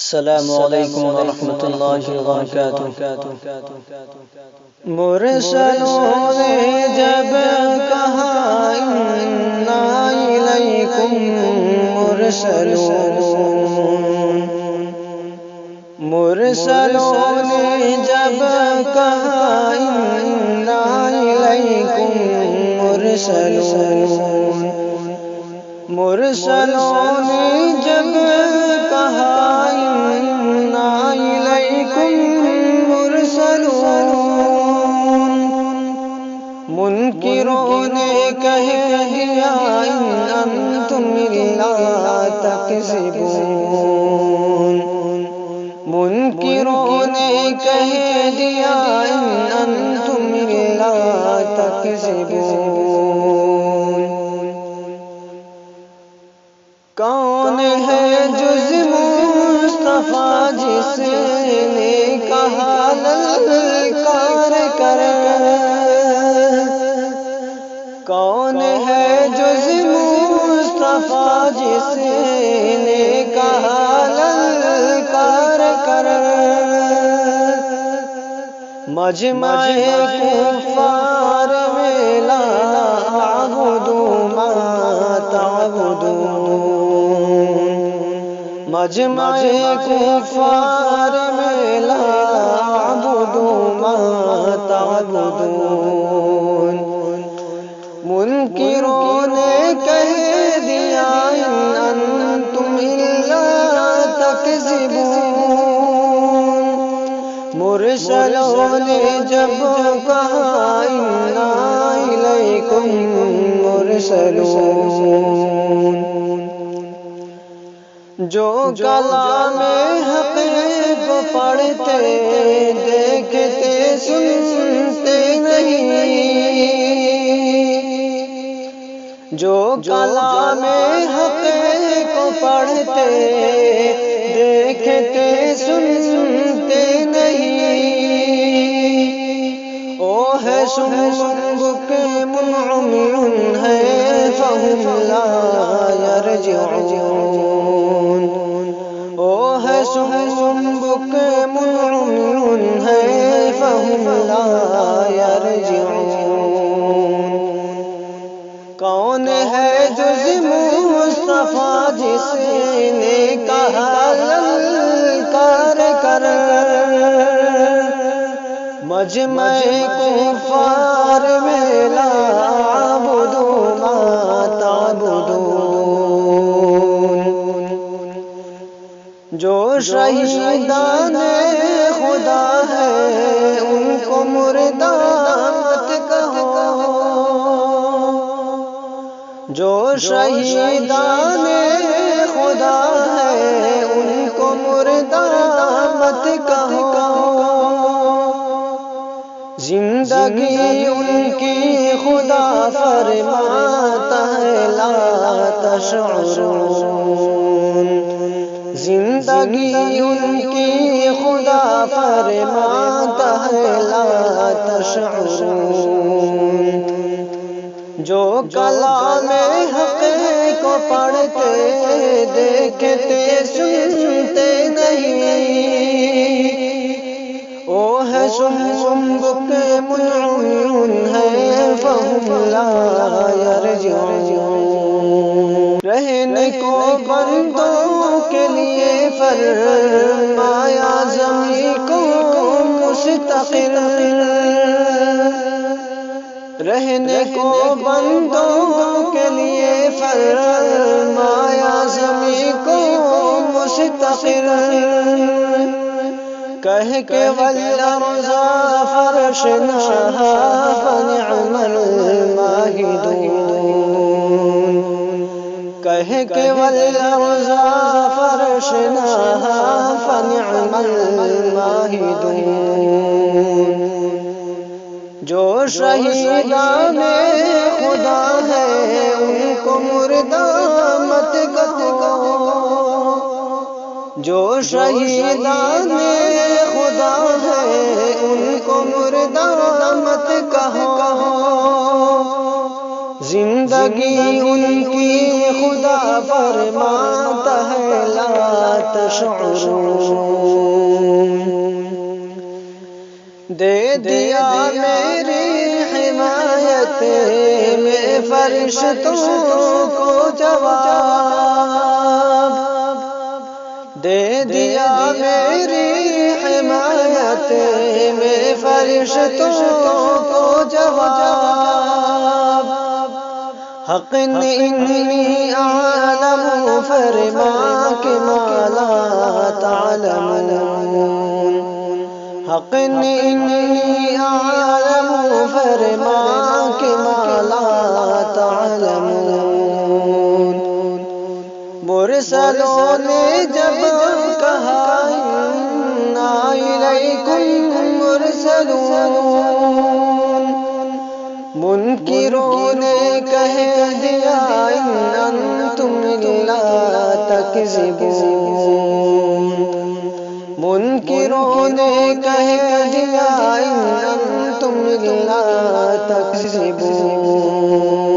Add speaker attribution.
Speaker 1: السلام علیکم ورحمۃ اللہ وبرکاتہ۔ مرسلوں نے جب کہا انا الیکم مرسلون، مرسلوں نے جب کہا انا الیکم مرسلون، مرسلوں نے جب کہا انا الیکم مرسلون، منکروں نے کہہ دیا ان انتم الا تکذبون، منکروں نے کہہ دیا ان انتم الا تکذبون۔ کون ہے جز مصطفیٰ جس نے کہا للکار کر، کون ہے جز مصطفیٰ جس نے کہا للکار کر، مجمع کفار میں لا اعبد ما تعبدون، مجمع کفار میں لا اعبد ما تعبدون، منکروں نے کہہ دیا ان انتم الا تکذبون، مرسلوں نے جب کہا انا الیکم مرسلون، جو کلام حق کو پڑھتے دیکھتے سنتے نہیں، جو کلام حق کو پڑھتے دیکھتے سنتے نہیں، او ہے صم بکم عمی ہے فہم لا یرجعون، او ہے صم بکم عمی ہے فہم لا یرجعون۔ کون ہے جز مصطفیٰ جس نے کہا للکار کر، مجمع کفار میں لا اعبد ما تعبدون، جو شہیدان خدا ہے ان کو مردہ مت کہو، جو شہیدان خدا ہے ان کو مردہ مت کہو، زندگی ان کی خدا فرماتا ہے لا تشعرون، زندگی ان کی خدا فرماتا ہے لا تشعرون، جو کلام حق کو پڑھتے دیکھتے سنتے نہیں، او ہے صم بکم عمی ہے فہم لا یرجعون۔ رہنے کو بندوں کے لیے فرمایا زمین کو مستقر، رہنے کو بندوں کے لیے فرمایا زمین کو مستقر، کہہ کے والارض فرشناها فنعم الماہدون، کہہ کے والارض فرشناها فنعم الماہدون، جو شہیدان خدا ہے ان کو مردہ مت کہو، جو شہیدان خدا ہے ان کو مردہ مت کہو، زندگی ان کی خدا فرماتا ہے لا تشعرون، دے دیا میری حمایت میں فرشتوں کو جواب، دے دیا میری حمایت میں فرشتوں کو جواب، حق انی اعلم فرما کہ ما لا تعلمون، حق انی اعلم فرما کہ ما لا تعلمون۔ مرسلوں نے جب کہا انا الیکم مرسلون، منکروں نے کہہ دیا ان انتم الا تکذبون، منکروں نے کہہ دیا ان انتم الا تکذبون۔